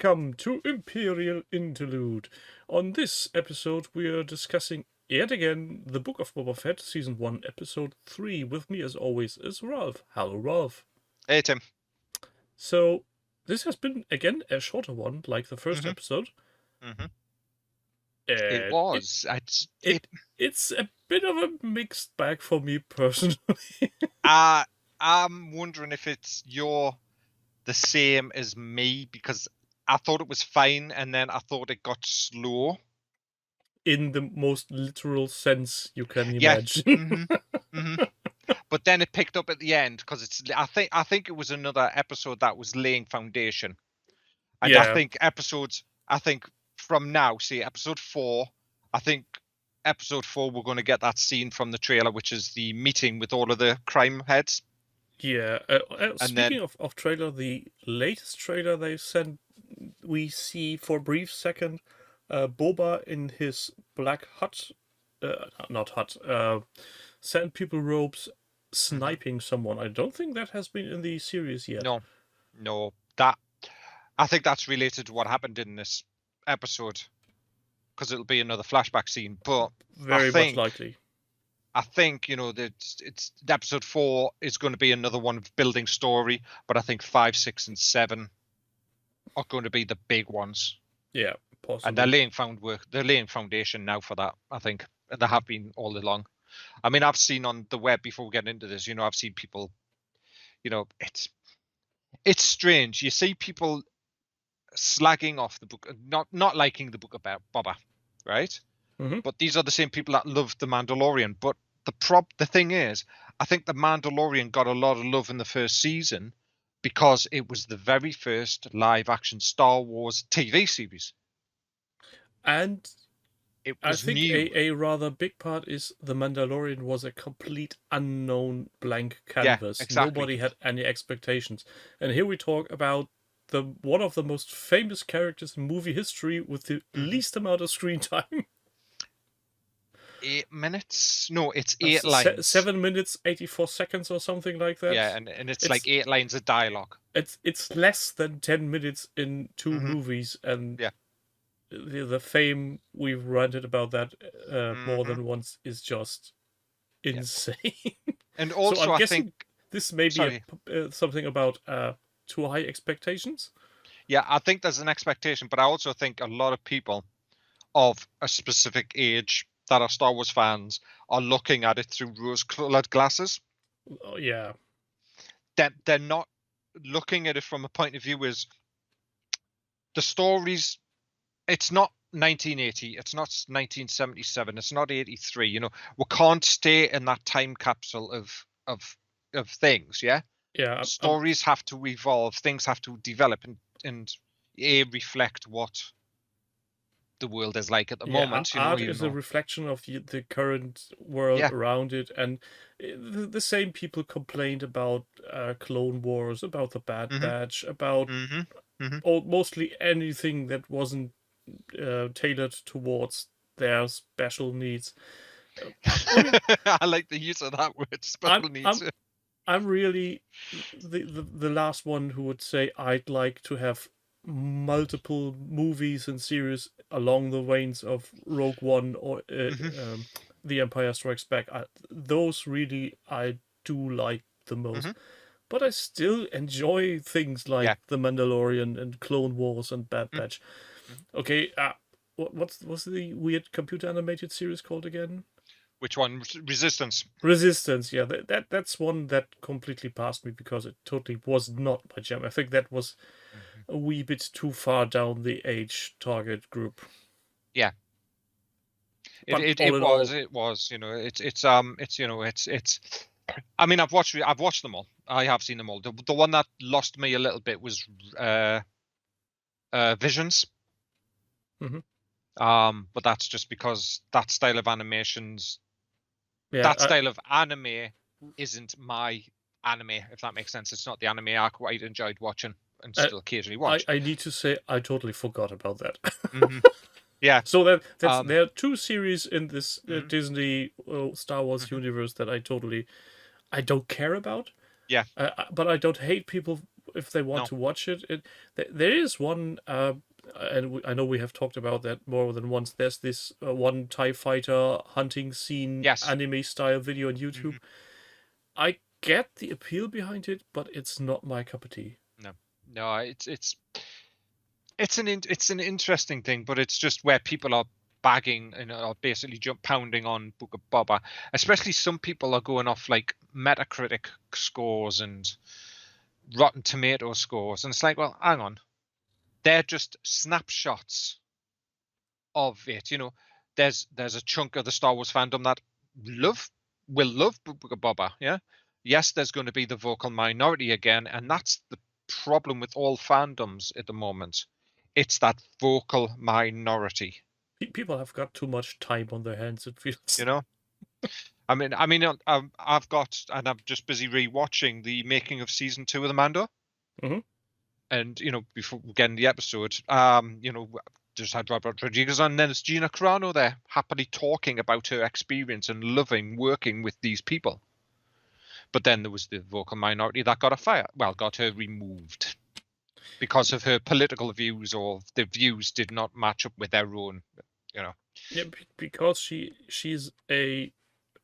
Welcome to Imperial Interlude. On this episode, we are discussing yet again the Book of Boba Fett, Season 1, Episode 3. With me, as always, is Ralph. Hello, Ralph. Hey, Tim. So, this has been, again, a shorter one, like the first episode. It was. It's a bit of a mixed bag for me, personally. I'm wondering if you're the same as me, because I thought it was fine, and then I thought it got slow. In the most literal sense you can imagine. But then it picked up at the end, because I think it was another episode that was laying foundation. And Yeah. I think from now, see episode 4, I think episode 4 we're going to get that scene from the trailer, which is the meeting with all of the crime heads. Yeah. Speaking of trailer, the latest trailer they sent, we see for a brief second Boba in his black sand people robes sniping someone. I don't think that has been in the series yet. No, I think that's related to what happened in this episode, because it'll be another flashback scene. But very much likely. I think it's episode 4 is going to be another one of building story, but I think 5, 6, and 7 are going to be the big ones. Yeah, possibly. And they're laying foundation now for that. I think they have been all along. I mean, I've seen on the web, before we get into this, I've seen people, it's strange. You see people slagging off the book, not liking the Book of Boba, right? But these are the same people that love The Mandalorian. But the thing is, I think The Mandalorian got a lot of love in the first season because it was the very first live-action Star Wars TV series. And it was I think new. A rather big part is The Mandalorian was a complete unknown blank canvas. Yeah, exactly. Nobody had any expectations. And here we talk about one of the most famous characters in movie history with the least amount of screen time. 8 minutes? No, it's 8 lines. 7 minutes, 84 seconds or something like that. Yeah, and it's like 8 lines of dialogue. It's less than 10 minutes in 2 movies, and the fame we've ranted about that more than once is just insane. And also, so I'm guessing think this may be something about too high expectations. Yeah, I think there's an expectation, but I also think a lot of people of a specific age that are Star Wars fans are looking at it through rose-colored glasses. Oh, yeah. They're not looking at it from a point of view as the stories. It's not 1980. It's not 1977. It's not 83. We can't stay in that time capsule of things. Yeah. Yeah. Stories have to evolve. Things have to develop and reflect what the world is like at the moment. Art is a reflection of the current world around it, and the same people complained about Clone Wars, about the Bad Batch, about mostly anything that wasn't tailored towards their special needs. I like the use of that word, special needs. I'm really the last one who would say I'd like to have multiple movies and series along the veins of Rogue One or The Empire Strikes Back. Those really I do like the most. But I still enjoy things like The Mandalorian and Clone Wars and Bad Batch. Okay, what's the weird computer animated series called again? Which one? Resistance. Resistance, yeah. That's one that completely passed me because it totally was not my jam. I think that was a wee bit too far down the age target group. Yeah. It was. It's. I mean, I've watched them all. I have seen them all. The one that lost me a little bit was Visions. But that's just because that style of animations. Yeah, style of anime isn't my anime, if that makes sense. It's not the anime I quite enjoyed watching and still occasionally watch. I need to say I totally forgot about that. Yeah. So there are 2 series in this Disney Star Wars universe that I don't care about. Yeah. But I don't hate people if they want No. to watch it. There is one, and I know we have talked about that more than once. There's this one TIE fighter hunting scene, Yes. anime style video on YouTube. I get the appeal behind it, but it's not my cup of tea. No, it's an interesting thing, but it's just where people are bagging and are basically pounding on Book of Boba. Especially some people are going off like Metacritic scores and Rotten Tomato scores, and it's like, well, hang on, they're just snapshots of it. There's a chunk of the Star Wars fandom that will love Book of Boba. Yeah, yes, there's going to be the vocal minority again, and that's the problem with all fandoms at the moment. It's that vocal minority. People have got too much time on their hands, it feels. I mean, I've got, and I'm just busy rewatching the making of season 2 of the Mando. And before we get in the episode, just had Robert Rodriguez on, and then it's Gina Carano there, happily talking about her experience and loving working with these people. But then there was the vocal minority that got her removed because of her political views, or the views did not match up with their own. Yeah, because she's a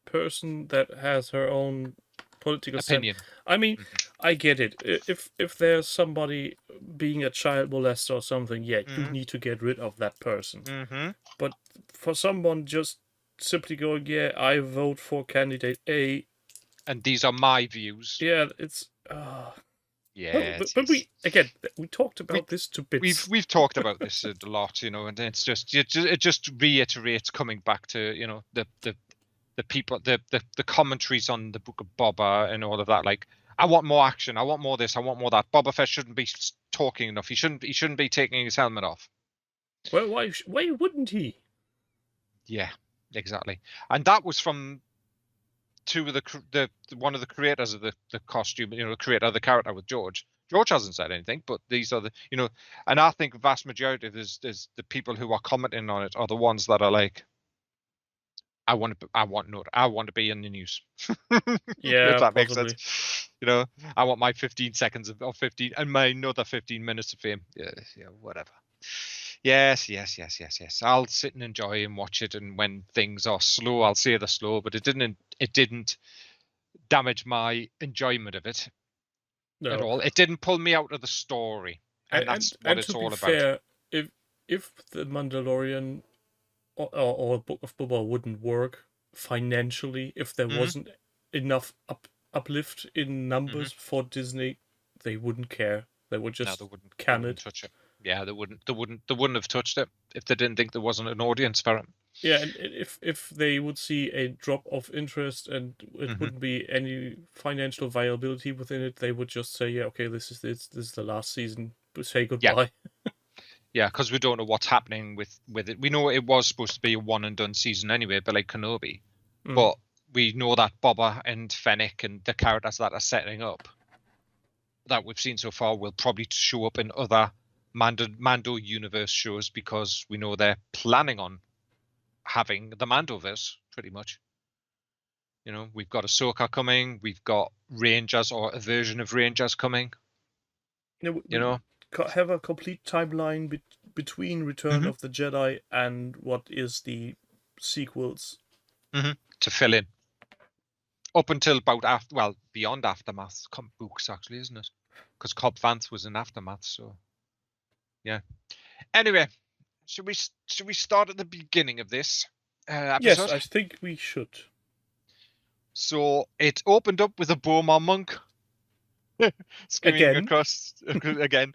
person that has her own political opinion. I mean, I get it. If there's somebody being a child molester or something, you need to get rid of that person. But for someone just simply going, yeah, I vote for candidate A, and these are my views. Yeah, it's. Yeah, but we talked about this to bits. We've talked about this a lot, and it's just it just reiterates coming back to the people, the commentaries on the Book of Boba and all of that. Like, I want more action, I want more this, I want more that. Boba Fett shouldn't be talking enough. He shouldn't be taking his helmet off. Well, why wouldn't he? Yeah, exactly. And that was from two of the one of the creators of the costume, the creator of the character with George. George hasn't said anything, but these are the and I think the vast majority of there's the people who are commenting on it are the ones that are like, I want to be in the news. Yeah, if that possibly. makes sense. I want my 15 seconds of 15 and my another 15 minutes of fame. Yeah, whatever. Yes. I'll sit and enjoy and watch it, and when things are slow, I'll say they're slow, but it didn't damage my enjoyment of it at all. It didn't pull me out of the story, and that's what it's all about. Fair, if the Mandalorian or Book of Boba wouldn't work financially, if there wasn't enough uplift in numbers for Disney, they wouldn't care. They would just can it. Touch it. Yeah, they wouldn't have touched it if they didn't think there wasn't an audience for it. Yeah, and if they would see a drop of interest and it wouldn't be any financial viability within it, they would just say, yeah, okay, this is the last season. Say goodbye. Yeah, because we don't know what's happening with it. We know it was supposed to be a one and done season anyway, but like Kenobi. But we know that Boba and Fennec and the characters that are setting up that we've seen so far will probably show up in other Mando universe shows, because we know they're planning on having the Mandoverse pretty much. We've got Ahsoka coming, we've got Rangers or a version of Rangers coming. Have a complete timeline between Return of the Jedi and what is the sequels to fill in up until about beyond Aftermath books, actually, isn't it? Because Cobb Vanth was in Aftermath, so yeah. Anyway, should we start at the beginning of this episode? Yes, I think we should. So it opened up with a Boma monk screaming across again.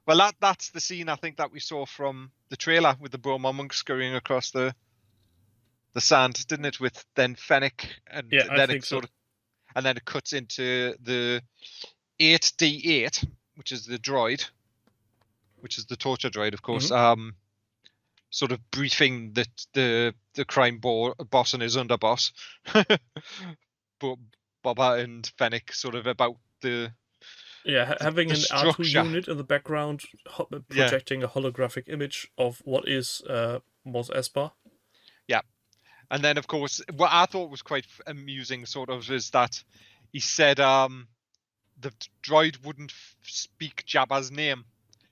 Well, that's the scene I think that we saw from the trailer, with the Boma monk scurrying across the sand, didn't it? With then Fennec, and then it sort of, and then it cuts into the 8D8, which is the droid, which is the torture droid, of course. Sort of briefing the crime boss and his underboss, but Boba and Fennec, sort of about having an R2 unit in the background projecting a holographic image of what is Mos Espa. Yeah, and then of course what I thought was quite amusing, sort of, is that he said the droid wouldn't speak Jabba's name.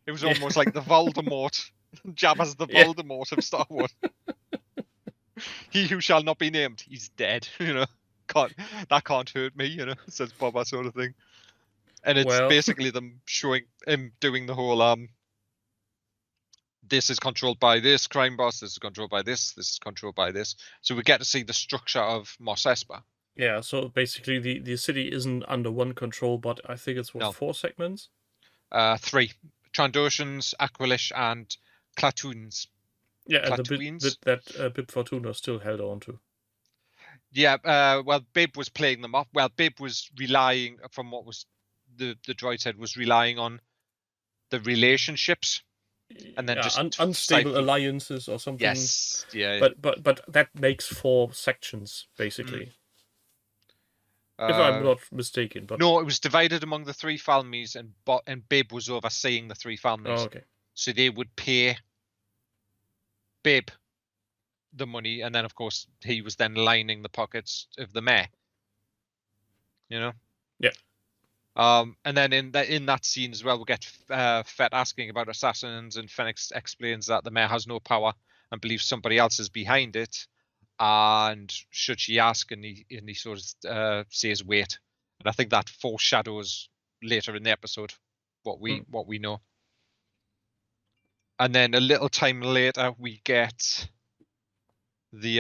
It was Yeah. almost like the Voldemort. Jabba's the Yeah. Voldemort of Star Wars. He who shall not be named, he's dead. That can't hurt me. Says Boba, sort of thing. And it's Well, basically them showing him doing the whole this is controlled by this crime boss, this is controlled by this is controlled by this. So we get to see the structure of Mos Espa. yeah. So basically, the city isn't under one control, but I think it's No. 4 segments. 3: Trandoshans, Aqualish, and Clatoons. Yeah, and the Clatoons? bit that Bib Fortuna still held on to. Yeah, well, Bib was playing them off. Well, Bib was relying, from what was the droid said, was relying on the relationships, and then just unstable alliances or something. Yes, yeah. But that makes 4 sections basically, if I'm not mistaken. But no, it was divided among the 3 families, and Bib was overseeing the 3 families. Oh, okay. So they would pay Bib the money, and then of course he was then lining the pockets of the mayor. Yeah. And then in that scene as well, we get Fett asking about assassins, and Fennec explains that the mayor has no power and believes somebody else is behind it. And should she ask, and he sort of says wait. And I think that foreshadows later in the episode what we know. And then a little time later, we get the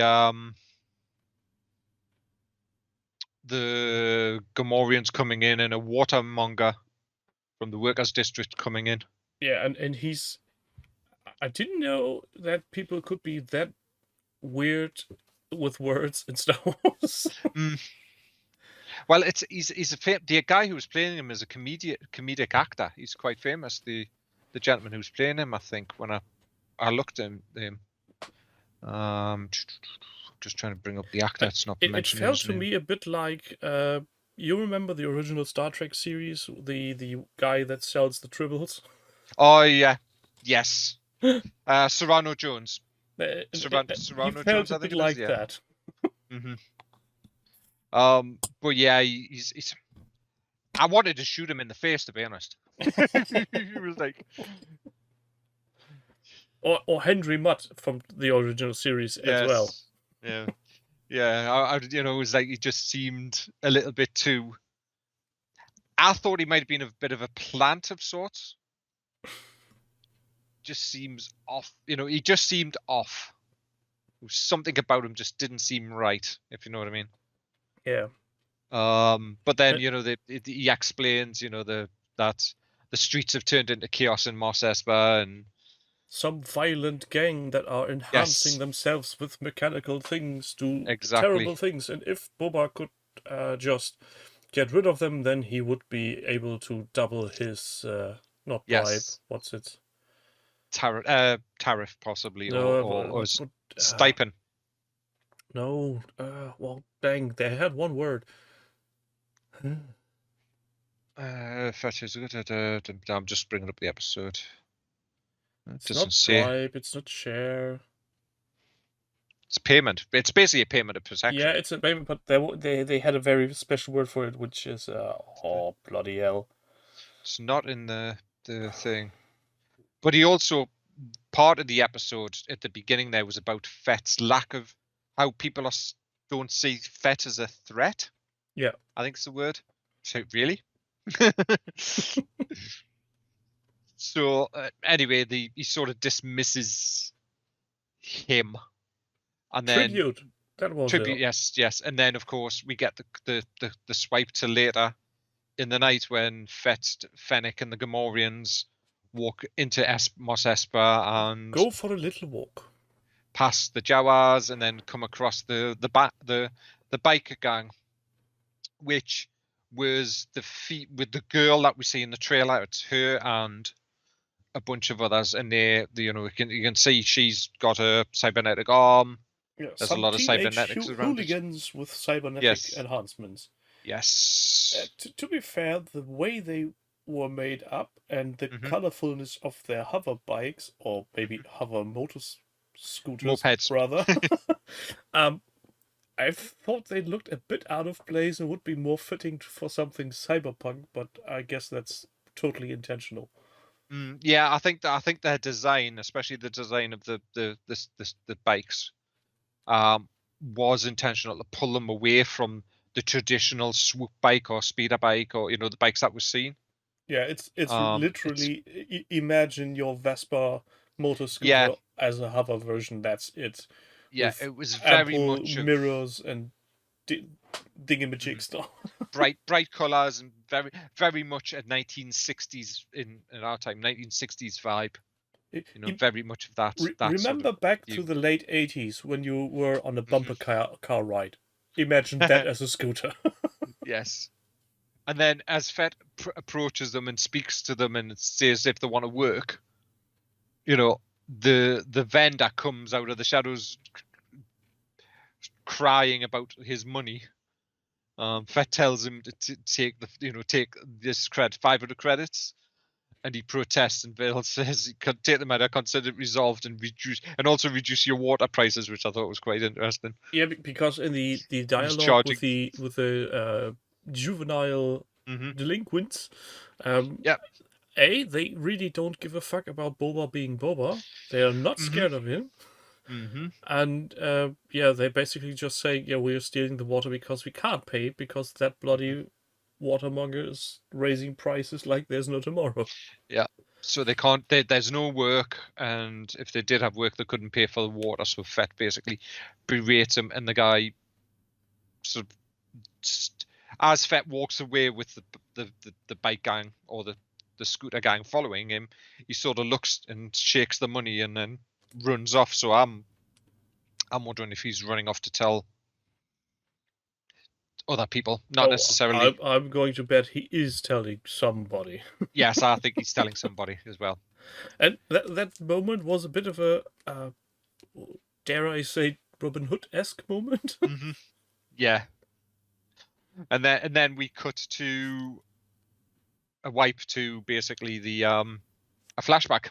Gamorreans coming in, and a watermonger from the workers' district coming in. Yeah, and he's. I didn't know that people could be that weird with words in Star Wars. Well, he's the guy who was playing him is a comedic actor. He's quite famous. The gentleman who's playing him, I think, when I looked at him. Just trying to bring up the actor. It's not mentioned. It felt to me a bit like you remember the original Star Trek series, the guy that sells the tribbles. Oh yeah, yes. Serrano Jones. Serrano Jones, I think, like that. But yeah, he's. I wanted to shoot him in the face, to be honest. He was like. Or Henry Mutt from the original series as well. Yeah. It was like he just seemed a little bit too. I thought he might have been a bit of a plant of sorts. Just seems off. He just seemed off. Something about him just didn't seem right, if you know what I mean. Yeah. But then he explains, that the streets have turned into chaos in Mos Espa, and some violent gang that are enhancing themselves with mechanical things to terrible things. And if Boba could just get rid of them, then he would be able to double his not bribe. What's it? Tariff possibly, or stipend. No, well, dang, they had one word. I'm just bringing up the episode. It's not bribe, it's not share. It's payment. It's basically a payment of protection. Yeah, it's a payment, but they had a very special word for it, which is oh bloody hell. It's not in the thing. But he also, part of the episode at the beginning there was about Fett's lack of how people don't see Fett as a threat. Yeah, I think it's the word. So really. So anyway, he sort of dismisses him, and then tribute. That was tribute. Yes, and then of course we get the swipe to later in the night when Fennec and the Gamorreans walk into Mos Espa and go for a little walk past the Jawas, and then come across the biker gang, which was with the girl that we see in the trailer. It's her and a bunch of others, and you can see she's got a cybernetic arm. Yeah, there's a lot of cybernetics around. Hooligans with cybernetic enhancements. Yes. To be fair, the way they were made up and the colorfulness of their hover bikes, or maybe hover scooters, mopeds, rather, I thought they looked a bit out of place and would be more fitting for something cyberpunk, but I guess that's totally intentional. Yeah, I think their design, especially the design of the bikes, was intentional to pull them away from the traditional swoop bike or speeder bike, or the bikes that we've seen. Yeah, it's It's literally imagine your Vespa motor yeah, scooter as a hover version. That's it, yeah. with It was very ample much of mirrors and dingamajig mhm, stuff. bright colors and very much a 1960s in our time 1960s vibe. Very much of that sort of Remember back to view. the late 80s when you were on a bumper car ride. Imagine that as a scooter. Yes. And then as Fett approaches them and speaks to them and says if they want to work, the vendor comes out of the shadows crying about his money. Fett tells him to take this 500 credits, and he protests, and Bill says he can take the matter, consider it resolved, and also reduce your water prices, which I thought was quite interesting. Yeah, because in the He was dialogue charging. with the juvenile Hmm. delinquents, Yeah. they really don't give a fuck about Boba being Boba. They are not Hmm. scared of him. Hmm. And yeah, they basically just say, yeah, we're stealing the water because we can't pay it because that bloody watermonger is raising prices like there's no tomorrow. Yeah. So they can't. There's no work, and if they did have work, they couldn't pay for the water. So Fett basically berates him, and the guy sort of, as Fett walks away with the bike gang or the scooter gang following him, he sort of looks and shakes the money and then runs off. So I'm wondering if he's running off to tell other people, not Oh, necessarily. I'm going to bet he is telling somebody. Yes, I think he's telling somebody as well. And that moment was a bit of a, dare I say, Robin Hood-esque moment. Hmm. Yeah, and then we cut to a wipe to basically a flashback.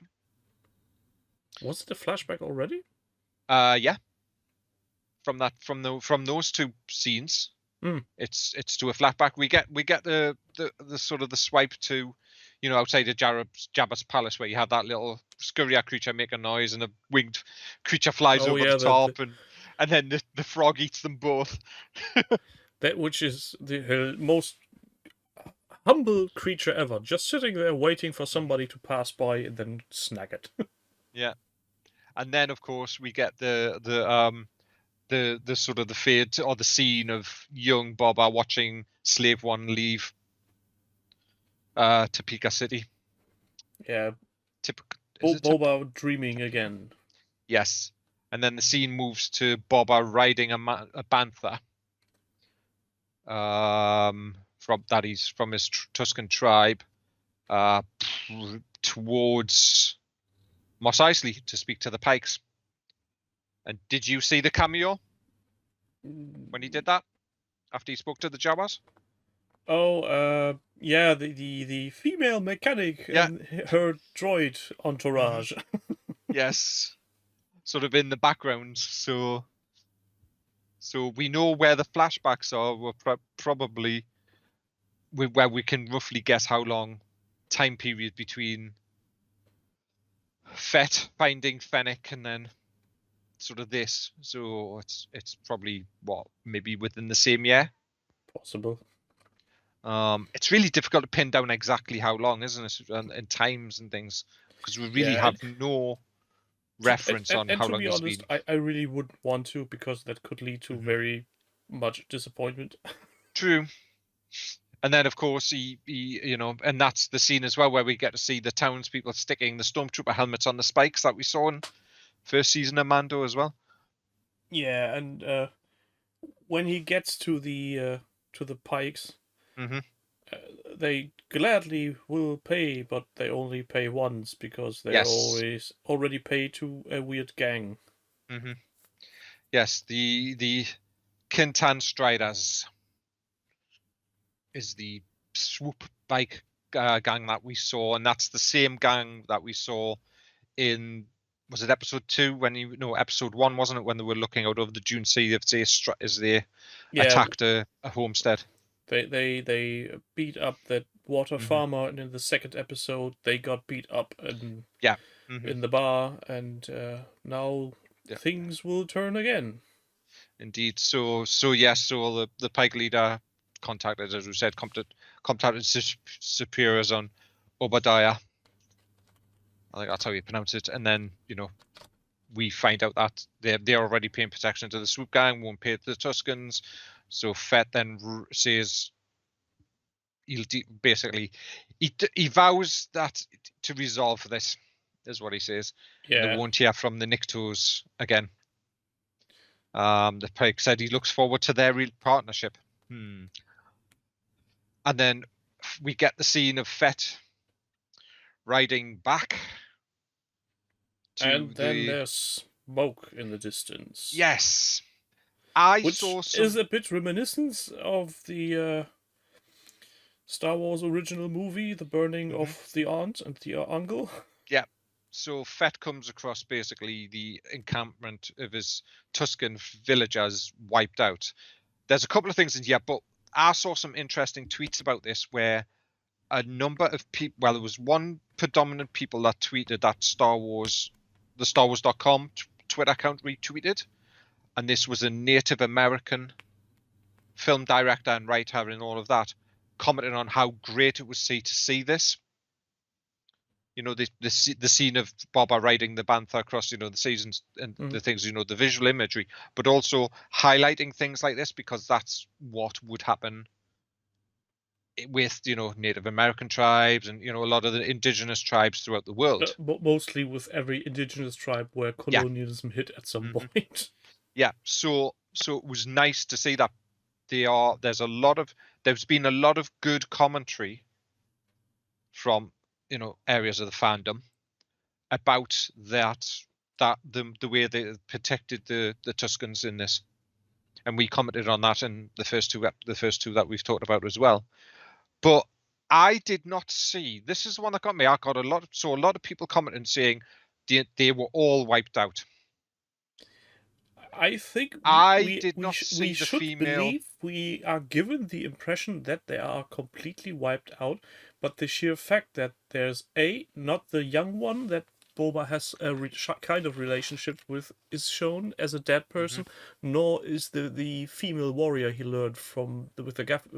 Was it a flashback already? Yeah, from those two scenes, it's to a flashback. We get the sort of the swipe to, outside of Jabba's palace, where you have that little scurrier creature make a noise and a winged creature flies Oh over the yeah, top, and then the frog eats them both. that which is the most humble creature ever, just sitting there waiting for somebody to pass by and then snag it. Yeah, and then of course we get the sort of the fade or the scene of young Boba watching Slave One leave Topeka City. Yeah, Typical. Boba dreaming again. Yes, and then the scene moves to Boba riding a bantha. From his Tuscan tribe, towards Mos Eisley to speak to the Pikes. And did you see the cameo when he did that after he spoke to the Jawas? Oh, yeah, the female mechanic Yeah. and her droid entourage. Yes, sort of in the background. So we know where the flashbacks are. We're probably where we can roughly guess how long time period between Fett finding Fennec and then sort of this. So it's probably maybe within the same year. Possible. It's really difficult to pin down exactly how long, isn't it, and times and things, because we really Yeah, have no reference on and how to long be he's honest, been. I really wouldn't want to, because that could lead to very much disappointment. True. And then, of course, he and that's the scene as well where we get to see the townspeople sticking the stormtrooper helmets on the spikes that we saw in first season of Mando as well. Yeah, and when he gets to the Pikes, Hmm. they gladly will pay, but they only pay once because they're Yes. always already paid to a weird gang. Hmm. Yes, the Kintan Striders is the swoop bike gang that we saw, and that's the same gang that we saw in was it episode 2 when episode 1, wasn't it, when they were looking out over the Dune Sea as they Yeah, attacked a homestead. they beat up that water Mhm. farmer, and in the second episode they got beat up Yeah. Mhm. in the bar, and now Yeah. things will turn again. Indeed. So the Pike leader contacted, as we said, contacted superiors on Obadiah. I think that's how you pronounce it. And then, we find out that they're already paying protection to the swoop gang, won't pay to the Tuscans. So Fett then says he vows that to resolve this, is what he says. Yeah. And they won't hear from the Niktos again. The Pike said he looks forward to their real partnership. And then we get the scene of Fett riding back to and then there's smoke in the distance. Yes. Which is a bit reminiscent of the Star Wars original movie, the burning of the aunt and the uncle. Yeah. So Fett comes across basically the encampment of his Tuscan villagers wiped out. There's a couple of things in here, but I saw some interesting tweets about this where a number of people, well, there was one predominant people that tweeted that the StarWars.com Twitter account retweeted, and this was a Native American film director and writer and all of that, commenting on how great it was to see this. The scene of Boba riding the Bantha across, the seasons and the things, the visual imagery, but also highlighting things like this because that's what would happen with, Native American tribes and, a lot of the indigenous tribes throughout the world. Mostly with every indigenous tribe where colonialism hit at some point. Yeah. So it was nice to see that there's been a lot of good commentary from, areas of the fandom about the way they protected the Tuscans in this, and we commented on that in the first two that we've talked about as well. But I did not see, this is the one that got me. I got a lot of people commenting saying they were all wiped out. I think I did not see the female. Believe we are given the impression that they are completely wiped out, but the sheer fact that there's not the young one that Boba has a kind of relationship with is shown as a dead person, nor is the female warrior he learned from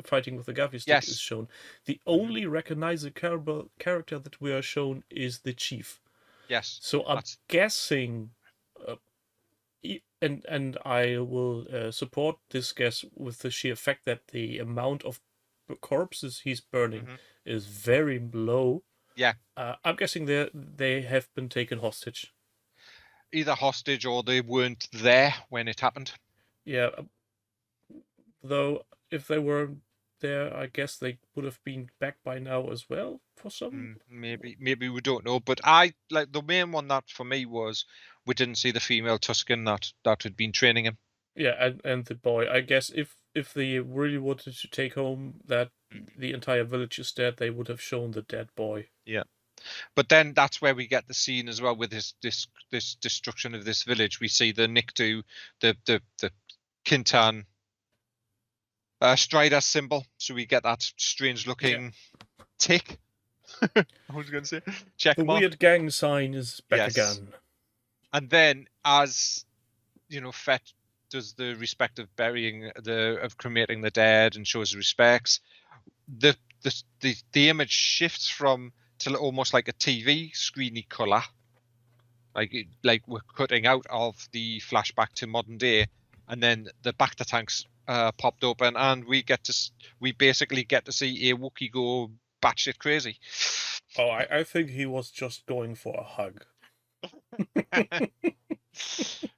fighting with the gaffy stick is shown. The only recognizable character that we are shown is the chief. Yes. So I'm guessing. And I will support this guess with the sheer fact that the amount of corpses he's burning is very low. Yeah. I'm guessing they have been taken hostage. Either hostage or they weren't there when it happened. Yeah. Though if they were there, I guess they would have been back by now as well for some. Maybe we don't know. But I like the main one that for me was we didn't see the female Tuscan that had been training him. Yeah, and the boy. I guess if they really wanted to take home that the entire village is dead, they would have shown the dead boy. Yeah. But then that's where we get the scene as well with this destruction of this village. We see the Nikto, the Kintan Strider symbol. So we get that strange looking tick. I was going to say check the mark. Weird gang sign is back again. And then as Fett does the respect of cremating the dead and shows respects, the image shifts from to almost like a TV screeny color, like we're cutting out of the flashback to modern day, and then the Bacta tanks popped open, and we basically get to see a Wookiee go batshit crazy. Oh, I think he was just going for a hug.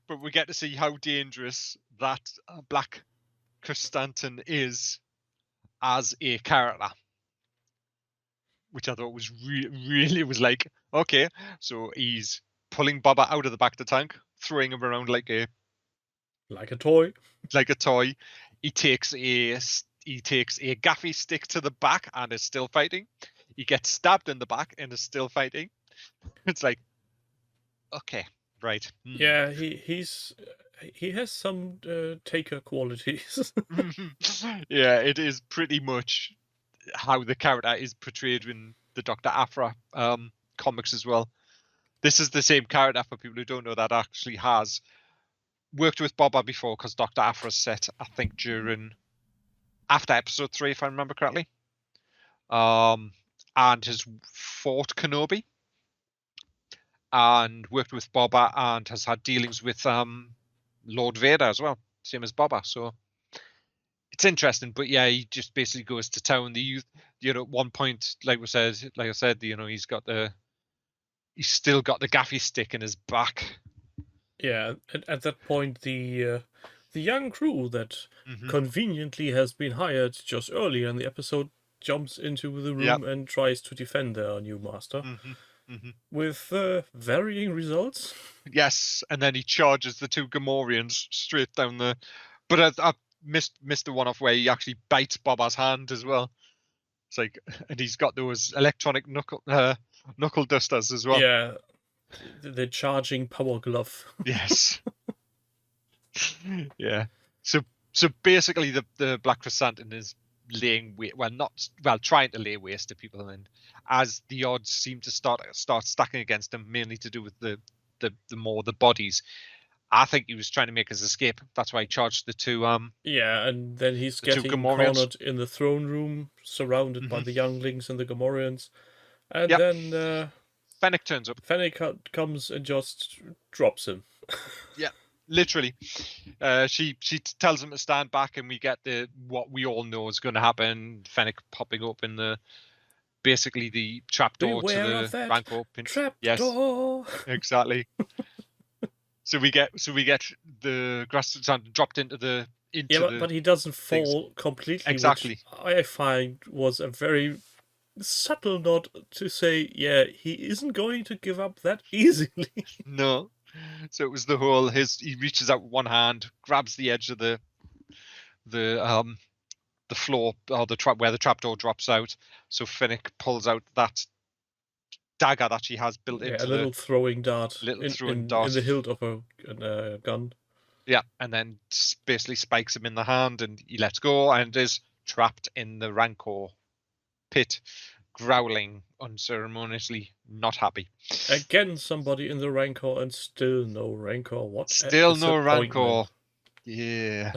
But we get to see how dangerous that Black Krrsantan is as a character, which I thought was really was like, okay, so he's pulling Boba out of the Bacta tank, throwing him around like a toy. He takes a gaffy stick to the back and is still fighting. He gets stabbed in the back and is still fighting. It's like, okay, Right. Yeah, he has some Taker qualities. Yeah, it is pretty much how the character is portrayed in the Dr. Aphra comics as well. This is the same character, for people who don't know, that actually has worked with Boba before, because Dr. Aphra's set, I think, after episode 3, if I remember correctly, and has fought Kenobi and worked with Boba and has had dealings with Lord Vader as well, same as Boba. So it's interesting, but yeah, he just basically goes to town. The youth, at one point, like I said, he's still got the gaffy stick in his back. Yeah, at that point, the young crew that conveniently has been hired just earlier in the episode jumps into the room and tries to defend their new master with varying results. Yes, and then he charges the 2 Gamorreans straight down the. But I missed the one off where he actually bites Boba's hand as well. It's like, and he's got those electronic knuckle dusters as well. Yeah, the charging power glove. Yes. Yeah. So basically, the Black Chrysanthemum is laying trying to lay waste to people, and as the odds seem to start stacking against him, mainly to do with the bodies, I think he was trying to make his escape. That's why he charged the 2 yeah, and then he's getting cornered in the throne room, surrounded by the younglings and the Gamorreans, and then Fennec turns up. Fennec comes and just drops him. Yeah, literally. She tells him to stand back, and we get what we all know is going to happen. Fennec popping up in basically the trapdoor to the Rancor pinch. Trapdoor. Yes, exactly. So we get the grass dropped into the. But he doesn't fall completely. Exactly. Which I find was a very subtle nod to say, yeah, he isn't going to give up that easily. No. So it was the whole he reaches out with one hand, grabs the edge of the floor, or the trap where the trapdoor drops out. So Fennec pulls out that dagger that she has built into a little throwing dart, in the hilt of a gun. Yeah, and then basically spikes him in the hand, and he lets go and is trapped in the Rancor pit, growling unceremoniously, not happy. Again, somebody in the Rancor, and still no Rancor. What? Still no Rancor. Yeah.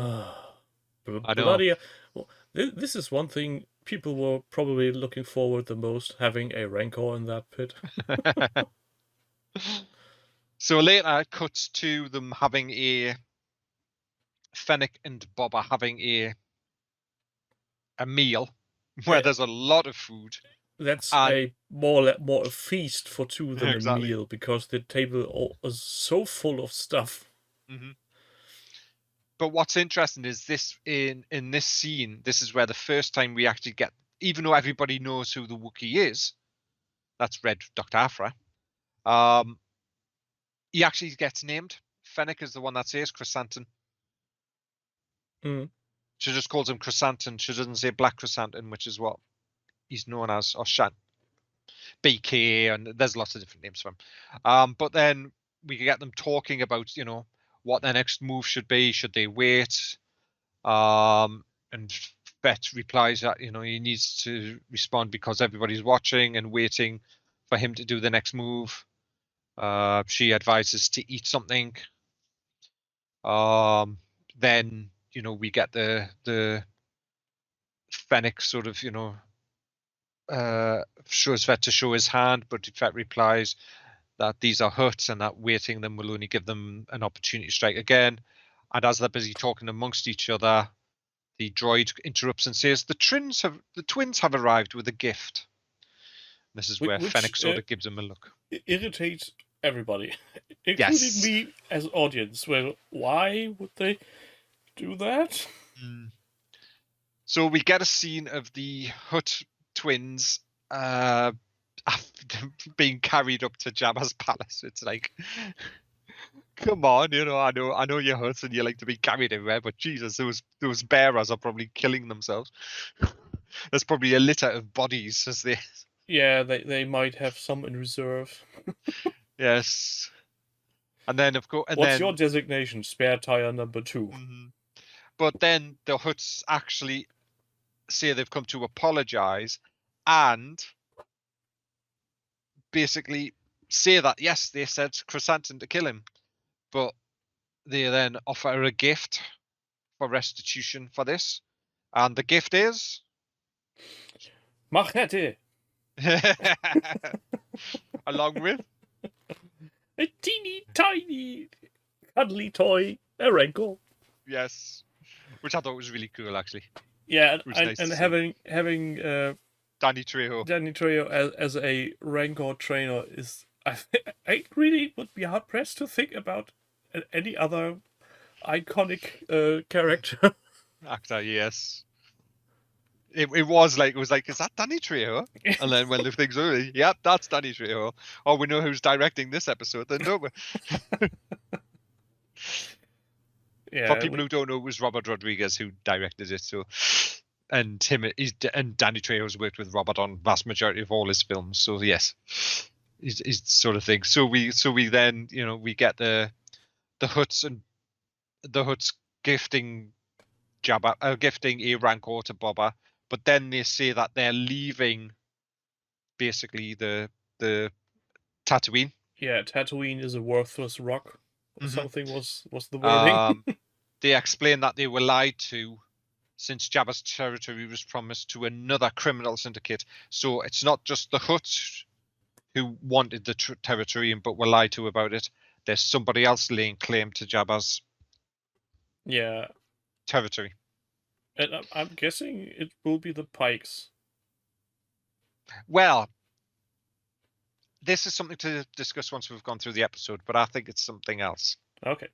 I know. This is one thing people were probably looking forward the most, having a Rancor in that pit. So later it cuts to them having Fennec and Boba having a meal where there's a lot of food. That's more a feast for 2 than a meal, because the table is so full of stuff. But what's interesting is this in this scene, this is where the first time we actually get, even though everybody knows who the Wookiee is, that's Red Dr. Aphra, he actually gets named. Fennec is the one that says Chrysanthemum. She just calls him Chrysanthemum. She doesn't say Black Chrysanthemum, which is what he's known as, or BK, and there's lots of different names for him. But then we get them talking about, what their next move should be. Should they wait? And Fett replies that, he needs to respond because everybody's watching and waiting for him to do the next move. She advises to eat something. Then, we get the Fennec sort of, shows Fett to show his hand, but Fett replies that these are huts and that waiting them will only give them an opportunity to strike again. And as they're busy talking amongst each other, the droid interrupts and says, the twins have arrived with a gift. This is where Fennec sort of gives him a look. Irritates everybody, including me as audience. Well, why would they do that? So we get a scene of the Hutt twins being carried up to Jabba's palace. It's like, come on, I know you're Hutts and you like to be carried everywhere, but Jesus, those bearers are probably killing themselves. There's probably a litter of bodies as they. Yeah, they might have some in reserve. Yes. And then, of course, and What's then, your designation? Spare tire number 2. but then the Hutts actually say they've come to apologize and basically say that, yes, they said Chrysanthemum to kill him, but they then offer a gift for restitution for this. And the gift is Machete! along with A teeny tiny cuddly toy, a rancor. yes, which I thought was really cool actually. Yeah, It was and, nice and to see. having Danny Trejo. Danny Trejo as a rancor trainer is I really would be hard pressed to think about any other iconic character. Actor, yes. It was like, is that Danny Trejo? And then when the thing's over, yep, that's Danny Trejo. Oh, we know who's directing this episode then, don't we? Yeah, For people who don't know, it was Robert Rodriguez who directed it. So, and Danny Trejo's worked with Robert on vast majority of all his films. So yes, is sort of thing. So we then we get the Hutts and the Hutts gifting Jabba, gifting a rancor to Boba, but then they say that they're leaving basically the Tatooine. Yeah, Tatooine is a worthless rock. Or something was the wording. They explain that they were lied to since Jabba's territory was promised to another criminal syndicate. So it's not just the Hutts who wanted the territory but were lied to about it. There's somebody else laying claim to Jabba's territory. And I'm guessing it will be the Pikes. Well, this is something to discuss once we've gone through the episode, but I think it's something else. Okay.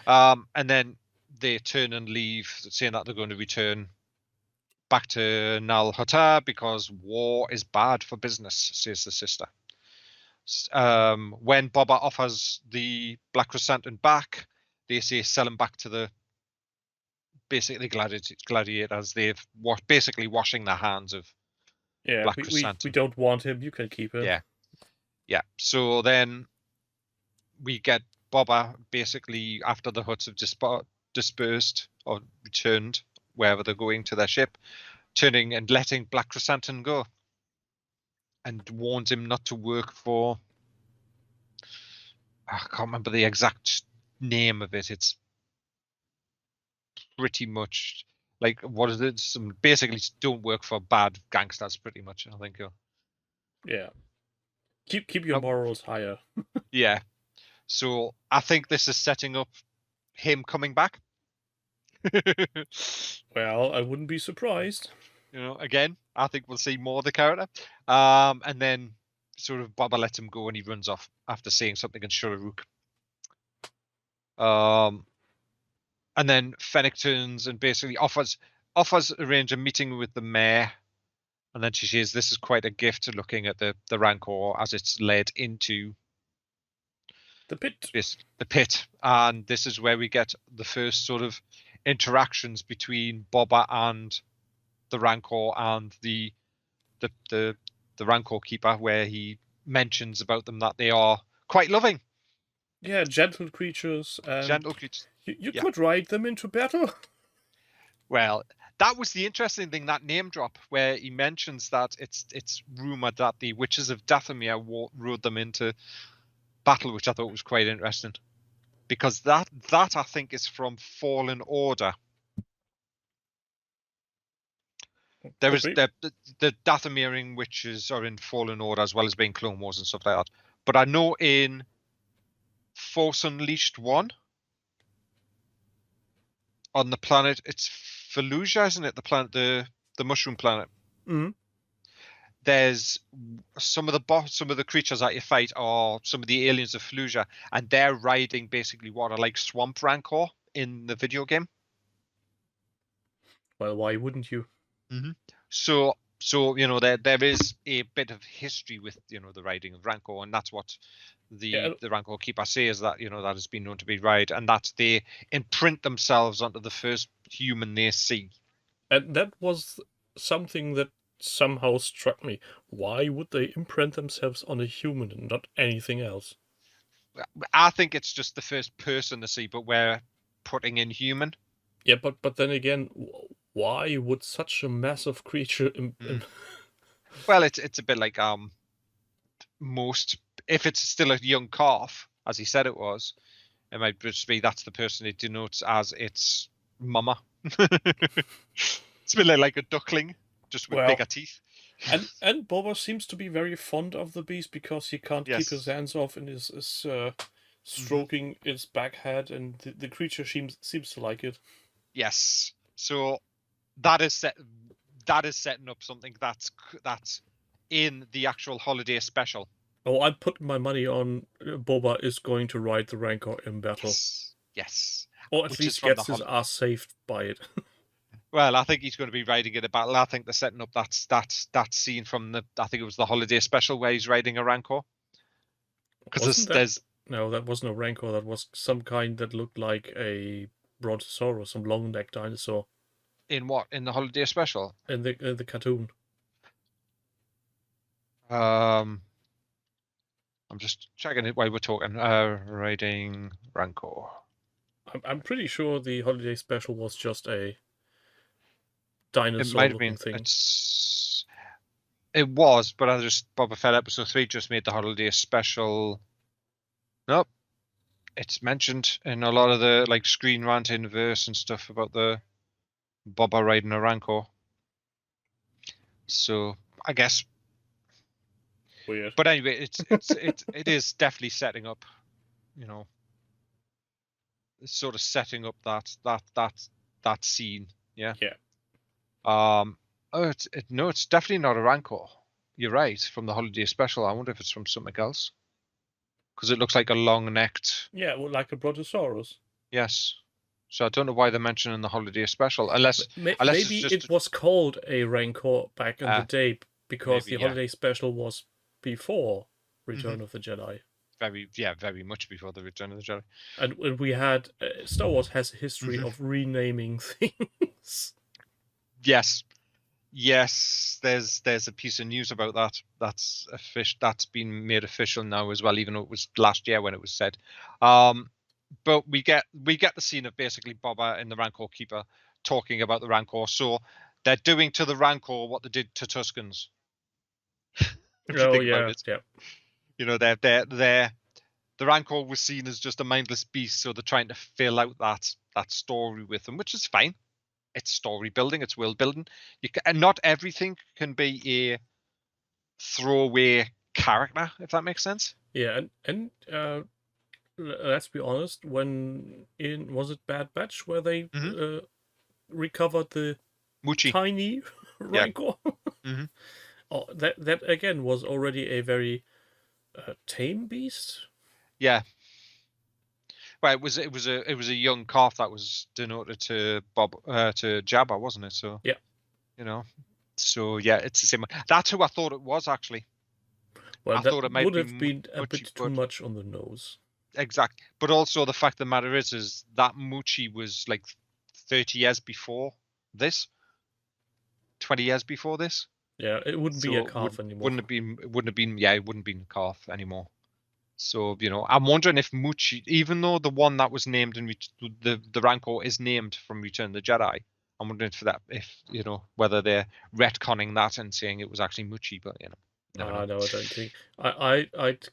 And then they turn and leave, saying that they're going to return back to Nal Hutta because war is bad for business, says the sister. When Boba offers the Black Chrysanthemum back, they say sell him back to the basically gladiators. They've basically washing their hands of Black Chrysanthemum. We don't want him. You can keep him. Yeah. So then we get Boba basically after the Hutts have dispersed or returned wherever they're going to their ship, turning and letting Black Chrysanthemum go, and warns him not to work for. I can't remember the exact name of it. It's pretty much like, what is it? Basically, don't work for bad gangsters. Pretty much, I think. Yeah. Keep your morals higher. Yeah. So I think this is setting up him coming back. Well, I wouldn't be surprised. Again, I think we'll see more of the character. And then sort of Boba lets him go and he runs off after saying something in Shururuk. And then Fennec turns and basically offers arrange a meeting with the mayor. And then she says this is quite a gift, looking at the Rancor as it's led into the pit. The pit. And this is where we get the first sort of interactions between Boba and the Rancor and the Rancor keeper, where he mentions about them that they are quite loving. Yeah, gentle creatures. Gentle creatures. You could ride them into battle. Well, that was the interesting thing, that name drop, where he mentions that it's rumored that the witches of Dathomir rode them into battle, which I thought was quite interesting, because that I think is from Fallen Order. There is the Dathomirian witches are in Fallen Order as well as being Clone Wars and stuff like that. But I know in Force Unleashed 1 on the planet, it's Fallujah, isn't it? The planet, the mushroom planet. Mm-hmm. There's some of the creatures that you fight are some of the aliens of Fallujah, and they're riding basically what are like swamp rancor in the video game. Well, why wouldn't you? Mm-hmm. So there is a bit of history with the riding of rancor, and that's what the Rancor keeper says, that that has been known to be right, and that they imprint themselves onto the first human they see. And that was something that somehow struck me. Why would they imprint themselves on a human and not anything else? I think it's just the first person to see, but we're putting in human. Yeah, but then again, why would such a massive creature? Well, it's a bit like most. If it's still a young calf, as he said it was, it might just be that's the person it denotes as its mama. It's a bit like a duckling, just with bigger teeth. and Boba seems to be very fond of the beast because he can't keep his hands off and is stroking its back head, and the creature seems to like it. Yes, so that is setting up something that's in the actual holiday special. Oh, I'm putting my money on Boba is going to ride the Rancor in battle. Yes. Or at least gets his ass saved by it. Well, I think he's going to be riding in a battle. I think they're setting up that scene from I think it was the holiday special where he's riding a Rancor. Because no, that wasn't a Rancor. That was some kind that looked like a Brontosaurus, some long-necked dinosaur. In what? In the holiday special? In the cartoon. I'm just checking it while we're talking. Riding Rancor. I'm pretty sure the holiday special was just a dinosaur. It might have been. Thing. It was, but Boba Fett episode 3 just made the holiday special. Nope. It's mentioned in a lot of the like Screen Rant verse and stuff about the Boba riding a Rancor. So I guess weird. But anyway, it is definitely setting up, you know, it's sort of setting up that scene. Yeah. Yeah. It's definitely not a Rancor. You're right, from the holiday special. I wonder if it's from something else. Because it looks like a long-necked. Yeah, well, like a Brontosaurus. Yes. So I don't know why they're mentioning the holiday special, unless maybe it was called a Rancor back in the day because the holiday special was before Return of the Jedi. Very much before the Return of the Jedi. And we had Star Wars has a history of renaming things. Yes, there's a piece of news about that. That's been made official now as well, even though it was last year when it was said. But we get the scene of basically Boba and the Rancor Keeper talking about the Rancor. So they're doing to the Rancor what they did to Tuskens. Yeah. You know, the Rancor was seen as just a mindless beast, so they're trying to fill out that story with them, which is fine. It's story building, it's world building. And not everything can be a throwaway character, if that makes sense. Yeah, and let's be honest. Was it Bad Batch where they recovered the Moochie. Tiny Rancor? Oh, that again was already a very tame beast. Yeah. Well, it was a young calf that was denoted to to Jabba, wasn't it? So yeah, you know, so yeah, it's the same. That's who I thought it was actually. Well, I thought it might have been a bit too much on the nose. Exactly, but also the fact of the matter is that Moochie was like 30 years before this, 20 years before this. Yeah, it wouldn't be a calf anymore. It wouldn't have been a calf anymore. So, you know, I'm wondering if Moochie, even though the one that was named in the Rancor is named from Return of the Jedi, I'm wondering whether they're retconning that and saying it was actually Moochie, but you know. No, I don't think. I'd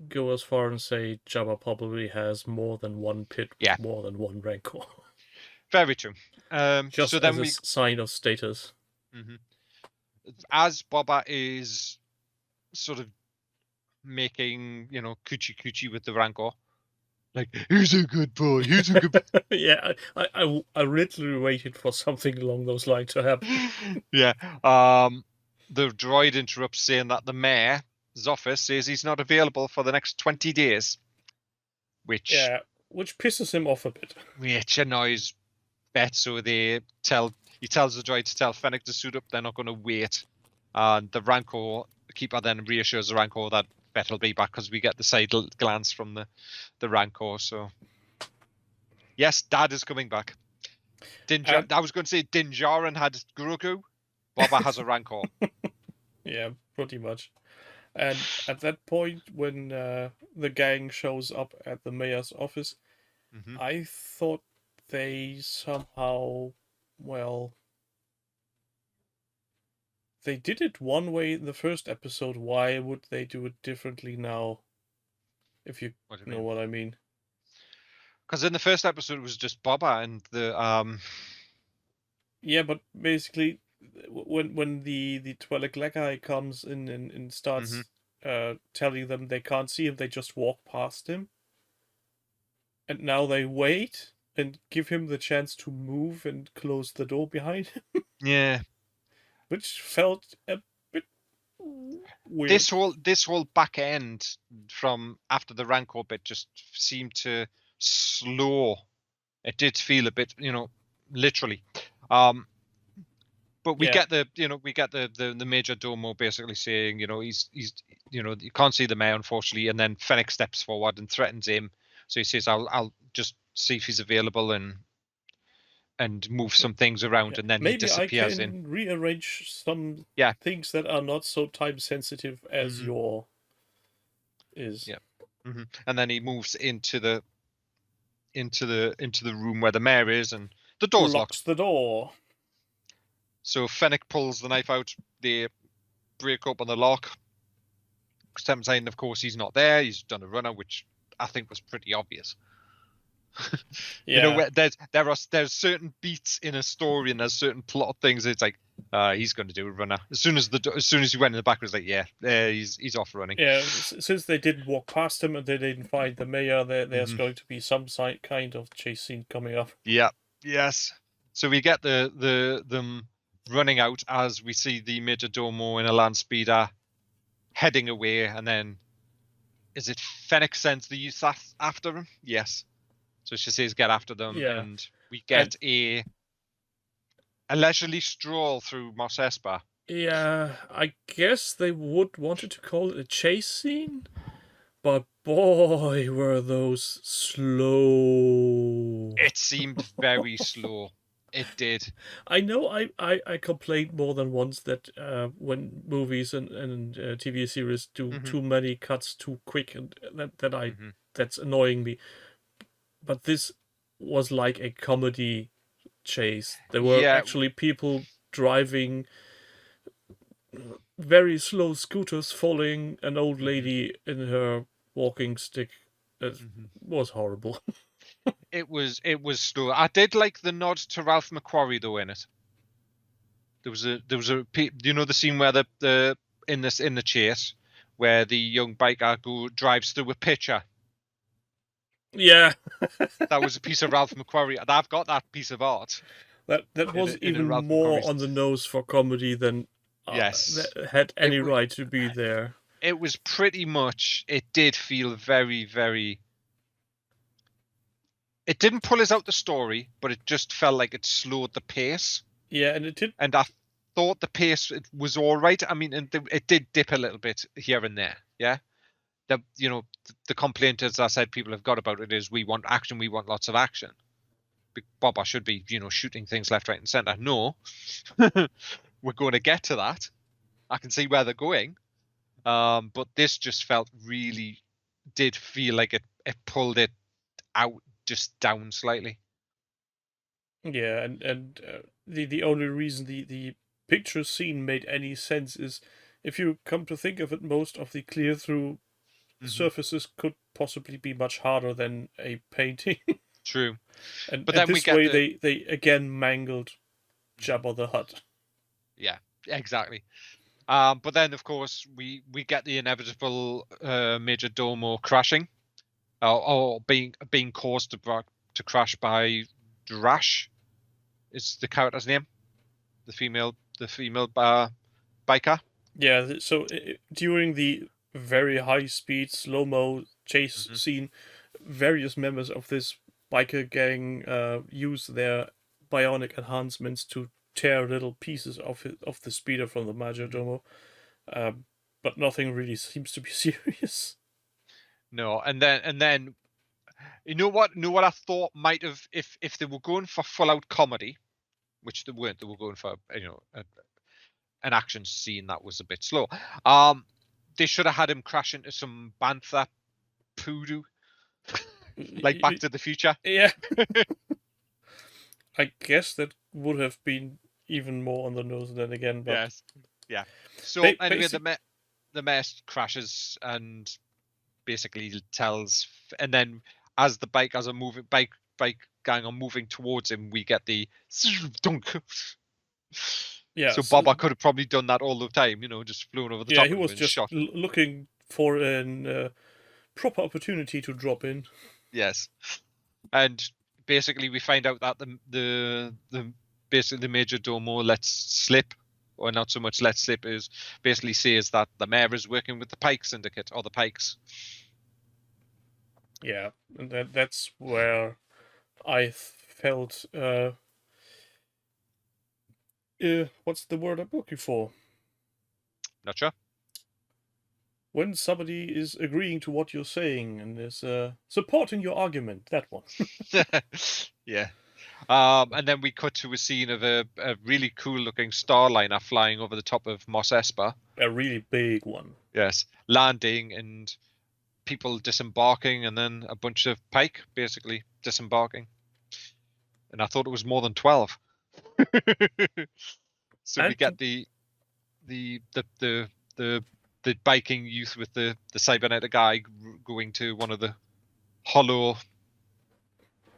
go as far and say Jabba probably has more than one pit with more than one Rancor. Very true. Just as a sign of status. As Boba is sort of making, you know, coochie with the Rancor, like, he's a good boy, he's a good boy. Yeah, I literally waited for something along those lines to happen. Yeah. The droid interrupts, saying that the mayor's office says he's not available for the next 20 days. Which pisses him off a bit. Which annoys Bet, so he tells the droid to tell Fennec to suit up, they're not going to wait. And the Rancor Keeper then reassures the Rancor that Bet will be back, because we get the side glance from the Rancor. So, yes, Dad is coming back. I was going to say Din Djarin had Grogu. Boba has a Rancor. Yeah, pretty much. And at that point, when the gang shows up at the mayor's office, Mm-hmm. I thought they somehow, well, they did it one way in the first episode. Why would they do it differently now? If you What do you know mean? what I mean. Because in the first episode it was just Boba and the. Yeah, but basically, when the Twi'lek guy comes in and Mm-hmm. starts telling them they can't see him, they just walk past him, and now they wait and give him the chance to move and close the door behind him, Yeah. which felt a bit This weird. whole back end from after the Rancor bit just seemed to slow. It did feel a bit, literally. But we Yeah, get the major domo basically saying, he's you can't see the mayor unfortunately, and then Fennec steps forward and threatens him. So he says, I'll just see if he's available and move some things around, yeah. and then he Maybe I disappears in. can rearrange some Yeah. things that are not so time sensitive as Mm-hmm. your is. Yeah. Mm-hmm. And then he moves into the room where the mayor is, and the door's locked. Locks the door. So Fennec pulls the knife out. They break open the lock. Saying, of course, he's not there. He's done a runner, which I think was pretty obvious. Yeah. There's certain beats in a story and there's certain plot things. It's like he's going to do a runner as soon as he went in the back. It was like, yeah, he's off running. Yeah, since they didn't walk past him and they didn't find the mayor, there's going to be some kind of chase scene coming up. Yeah. Yes. So we get them running out as we see the Major Domo in a land speeder heading away, and then is it Fennec sends the youth after him? Yes. So she says, "Get after them," Yeah. and we get a leisurely stroll through Mos Espa. Yeah, I guess they would wanted to call it a chase scene, but boy, were those slow. It seemed very slow. It did. I know I complained more than once that when movies and TV series do too many cuts too quick, and that's annoying me. But this was like a comedy chase. There were actually people driving very slow scooters following an old lady in her walking stick. It was horrible. It was slow. I did like the nod to Ralph McQuarrie though in it. There was a the scene where the in the chase where the young biker drives through a pitcher. Yeah. That was a piece of Ralph McQuarrie. I've got that piece of art. That was even more on the nose for comedy than that had any right to be there. It was pretty much. It did feel very, very. It didn't pull us out the story, but it just felt like it slowed the pace. Yeah, and it did. And I thought the pace was all right. I mean, it did dip a little bit here and there. Yeah. The complaint, as I said, people have got about it is we want action, we want lots of action. Boba should be, shooting things left, right, and center. No, we're going to get to that. I can see where they're going, but this just did feel like it pulled it out just down slightly. Yeah, and the only reason the picture scene made any sense is if you come to think of it, most of the clear through surfaces could possibly be much harder than a painting. True. But then this way they again mangled Jabba the Hutt. Yeah, exactly. But then of course we get the inevitable Major Domo crashing, or being caused to crash by Drash, is the character's name, the female biker. Yeah. So during the very high speed slow mo chase scene, various members of this biker gang use their bionic enhancements to tear little pieces of the speeder from the Major Domo, but nothing really seems to be serious. No, and then you know what I thought might have, if they were going for full out comedy, which they weren't. They were going for an action scene that was a bit slow. they should have had him crash into some bantha poodoo, like Back to the Future. Yeah. I guess that would have been even more on the nose than again, but Yes. Yeah. So anyway, basic, the mess crashes and basically tells, and then as the bike gang are moving towards him, we get the dunk. yeah. So Boba could have probably done that all the time, just flown over the top he of him was and just shot. looking for an proper opportunity to drop in. Yes. And basically we find out that the basically the Major Domo lets slip, or not so much lets slip, is basically says that the mayor is working with the Pike Syndicate, or the Pikes. Yeah, and that's where I felt what's the word I'm looking for? Not sure. When somebody is agreeing to what you're saying and is supporting your argument, that one. Yeah. And then we cut to a scene of a really cool looking Starliner flying over the top of Mos Espa. A really big one. Yes. Landing and people disembarking, and then a bunch of Pike basically disembarking. And I thought it was more than 12. So we get the biking youth with the cybernetic eye going to one of the hollow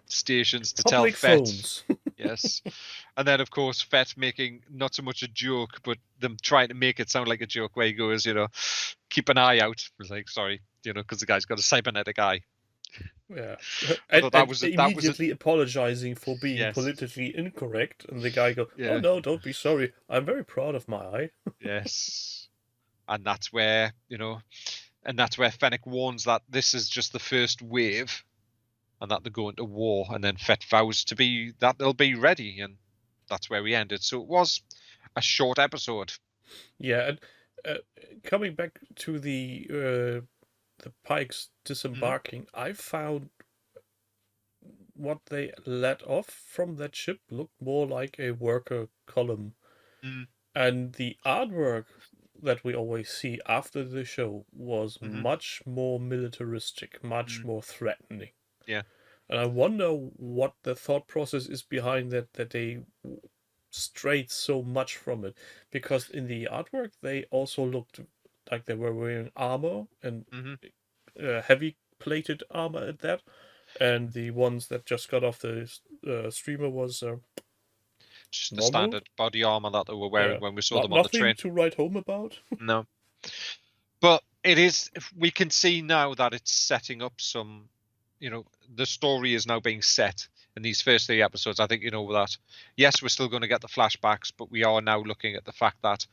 stations to public tell Fett. Phones. Yes. And then of course Fett making not so much a joke, but them trying to make it sound like a joke, where he goes, keep an eye out. It's like, sorry, because the guy's got a cybernetic eye. Yeah. And that was immediately apologizing for being Yes. politically incorrect, and the guy goes, Yeah. "Oh no, don't be sorry. I'm very proud of my eye." Yes. And that's where, Fennec warns that this is just the first wave and that they're going to war, and then Fett vows that they'll be ready, and that's where we ended. So it was a short episode. Yeah, and coming back to the Pikes disembarking, I found what they let off from that ship looked more like a worker column. And the artwork that we always see after the show was much more militaristic, much more threatening. Yeah. And I wonder what the thought process is behind that they strayed so much from it. Because in the artwork, they also looked like they were wearing armor, and heavy plated armor at that. And the ones that just got off the streamer was just the normal standard body armor that they were wearing when we saw them on the train. Nothing to write home about. No. But it is, we can see now that it's setting up some, the story is now being set in these first 3 episodes. I think that, yes, we're still going to get the flashbacks, but we are now looking at the fact that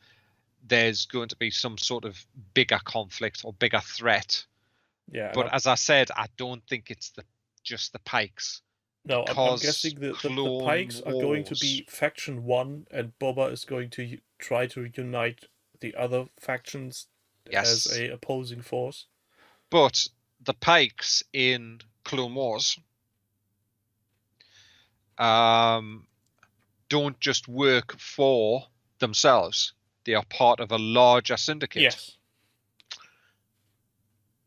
there's going to be some sort of bigger conflict or bigger threat. Yeah. But as I said, I don't think it's just the Pikes. No, I'm guessing the Pikes are going to be faction 1, and Boba is going to try to unite the other factions as a opposing force. But the Pikes in Clone Wars don't just work for themselves. They are part of a larger syndicate. Yes.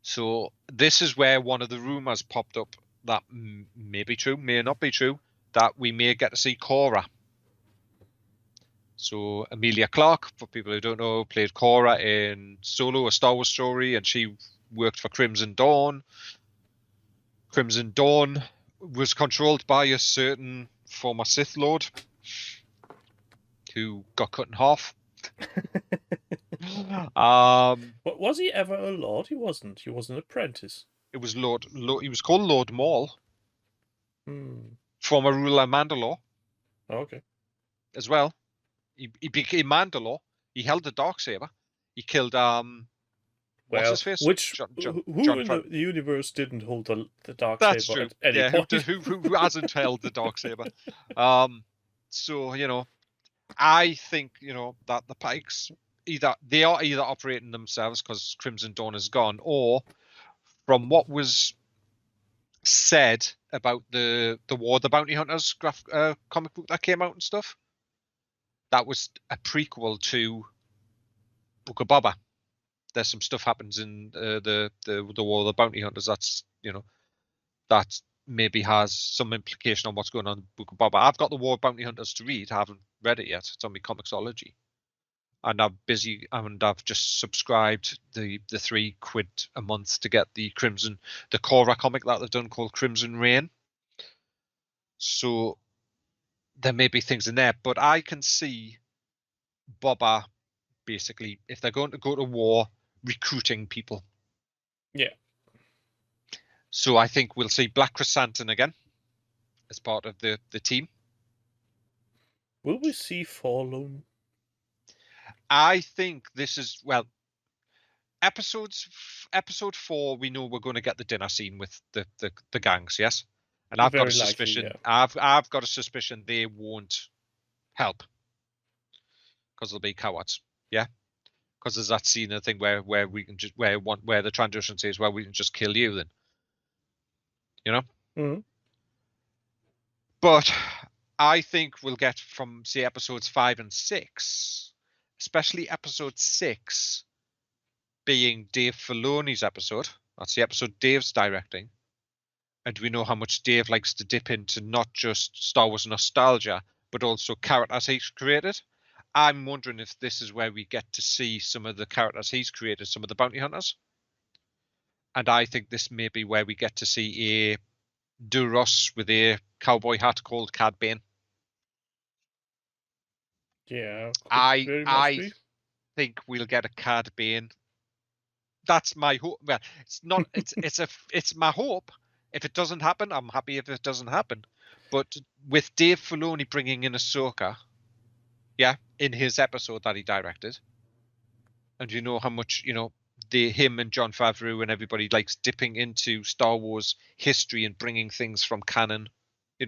So this is where one of the rumors popped up that may be true, may not be true, that we may get to see Cora. So Emilia Clarke, for people who don't know, played Cora in Solo, a Star Wars story, and she worked for Crimson Dawn. Crimson Dawn was controlled by a certain former Sith Lord who got cut in half. But was he ever a lord? He wasn't. He was an apprentice. It was Lord. He was called Lord Maul. Former ruler of Mandalore. Okay. As well, he became Mandalore. He held the Darksaber. He killed what's his face? Who in the universe didn't hold the Darksaber at any point? Who hasn't held the Darksaber? So I think that the Pikes they are either operating themselves because Crimson Dawn is gone, or from what was said about the War of the Bounty Hunters comic book that came out and stuff, that was a prequel to Book of Boba. there's some stuff happens in the War of the Bounty Hunters that's that maybe has some implication on what's going on in Book of Boba. I've got the War of Bounty Hunters to read. I haven't read it yet. It's on my Comixology, and I'm busy, and I've just subscribed the £3 a month to get the Korra comic that they've done called Crimson Reign. So there may be things in there, but I can see Boba basically, if they're going to go to war, recruiting people. Yeah. So I think we'll see Black Chrysanthemum again as part of the team. Will we see Forlorn? I think this is, well, episode 4, we know we're going to get the dinner scene with the gangs, yes? And I've got a suspicion. Likely, yeah. I've got a suspicion they won't help because they'll be cowards, yeah. Because there's that scene, I think, where we can just where the transition says, well, we can just kill you then, Mm-hmm. But I think we'll get from, say, episodes 5 and 6, especially episode 6 being Dave Filoni's episode. That's the episode Dave's directing. And we know how much Dave likes to dip into not just Star Wars nostalgia, but also characters he's created. I'm wondering if this is where we get to see some of the characters he's created, some of the bounty hunters. And I think this may be where we get to see a Duros with a cowboy hat called Cad Bane. Yeah. I think we'll get a Cad Bane. That's my hope. Well, it's not. It's my hope. If it doesn't happen, I'm happy if it doesn't happen. But with Dave Filoni bringing in Ahsoka, yeah, in his episode that he directed, and you know how much him and Jon Favreau and everybody likes dipping into Star Wars history and bringing things from canon,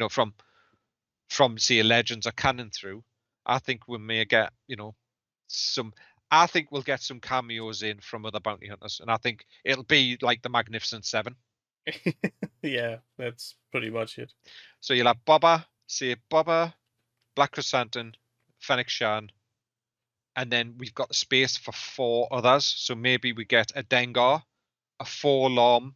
from say Legends or canon through. I think we may get some. I think we'll get some cameos in from other bounty hunters, and I think it'll be like the Magnificent Seven. Yeah, that's pretty much it. So you'll have Boba, Black Chrysanthemum, Fennec Shan, and then we've got the space for 4 others. So maybe we get a Dengar, a Forlorn,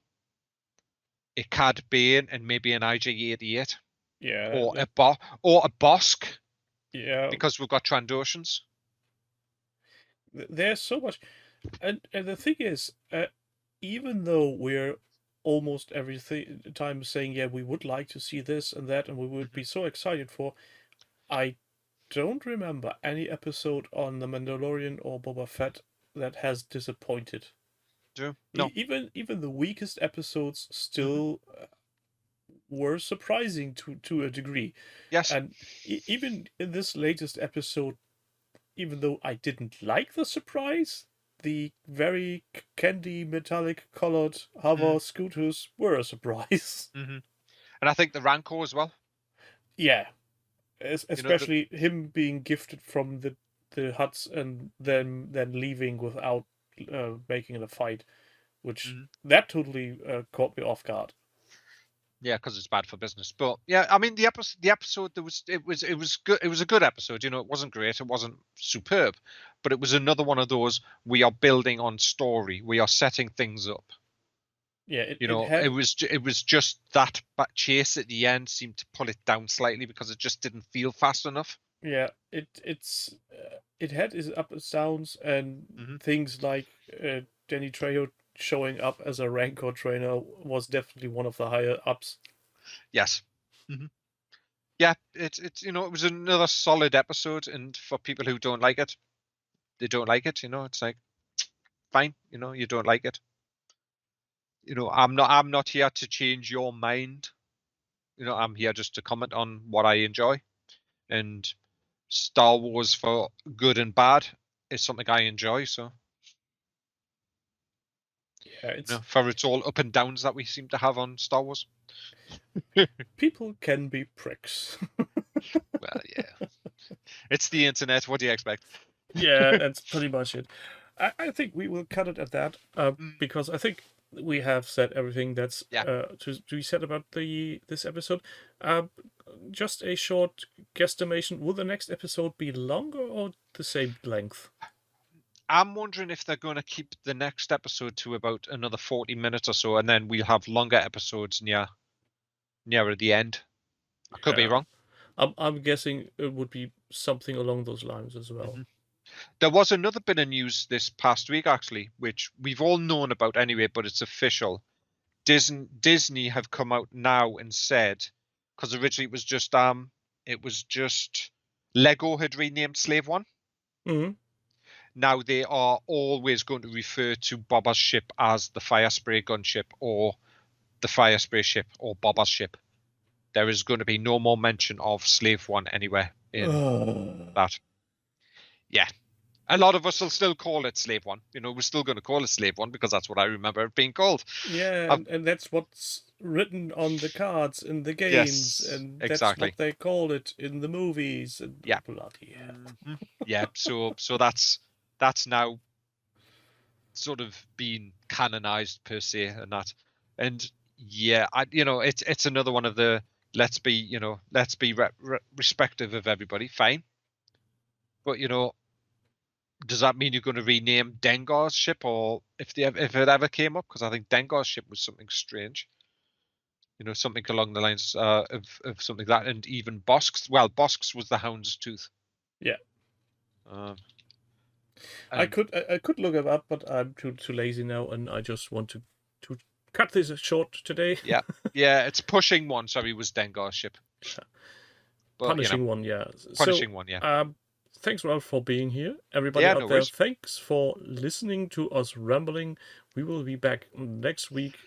a Cad Bane, and maybe an IG-88. Yeah. Or a Bosk. Yeah. Because we've got Trandoshans. There's so much, and the thing is, even though we're almost every time saying, yeah, we would like to see this and that, and we would be so excited for, I don't remember any episode on The Mandalorian or Boba Fett that has disappointed. No. Even the weakest episodes still were surprising to a degree. Yes. And even in this latest episode, even though I didn't like the surprise, the very candy metallic colored hover scooters were a surprise. And I think the Rancor as well. Yeah. Especially him being gifted from the huts and then leaving without making a fight, which that totally caught me off guard. Yeah, because it's bad for business. But yeah, I mean the episode it was good. It was a good episode. It wasn't great. It wasn't superb, but it was another one of those. We are building on story. We are setting things up. Yeah, it was just that chase at the end seemed to pull it down slightly because it just didn't feel fast enough. Yeah, it had its ups and downs, and things like Danny Trejo showing up as a Rancor trainer was definitely one of the higher ups. Yes. Yeah, it was another solid episode, and for people who don't like it, they don't like it. It's like fine. You don't like it. I'm not here to change your mind. I'm here just to comment on what I enjoy, and Star Wars, for good and bad, is something I enjoy. So yeah, it's for its all up and downs that we seem to have on Star Wars. People can be pricks. Well, yeah, it's the internet. What do you expect? Yeah, that's pretty much it. I think we will cut it at that because I think we have said everything that's to be said about this episode. Just a short guesstimation: will the next episode be longer or the same length? I'm wondering if they're going to keep the next episode to about another 40 minutes or so, and then we'll have longer episodes nearer the end. I could be wrong. I'm guessing it would be something along those lines as well. Mm-hmm. There was another bit of news this past week, actually, which we've all known about anyway, but it's official. Disney have come out now and said, because originally it was just Lego had renamed Slave One. Mm-hmm. Now they are always going to refer to Boba's ship as the Fire Spray gunship or the Fire Spray ship or Boba's ship. There is going to be no more mention of Slave One anywhere in that. Yeah. A lot of us will still call it Slave One. We're still going to call it Slave One because that's what I remember it being called. Yeah, and that's what's written on the cards in the games, Yes, and exactly. that's what they called it in the movies. And yeah. Bloody hell. Mm-hmm. Yeah. So that's now sort of been canonized per se, and yeah, it's another one of the let's be respective of everybody. Fine, but does that mean you're going to rename Dengar's ship, or if it ever came up? Because I think Dengar's ship was something strange. Something along the lines of something like that, and even Bosk's. Well, Bosk's was the Hound's Tooth. Yeah. I could look it up, but I'm too lazy now, and I just want to cut this short today. Yeah, it's Pushing One. Sorry, was Dengar's ship. But, Punishing One, yeah. Punishing One, yeah. Thanks, Ralph, for being here. Everybody out there, thanks for listening to us rambling. We will be back next week,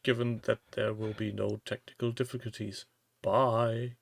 given that there will be no technical difficulties. Bye.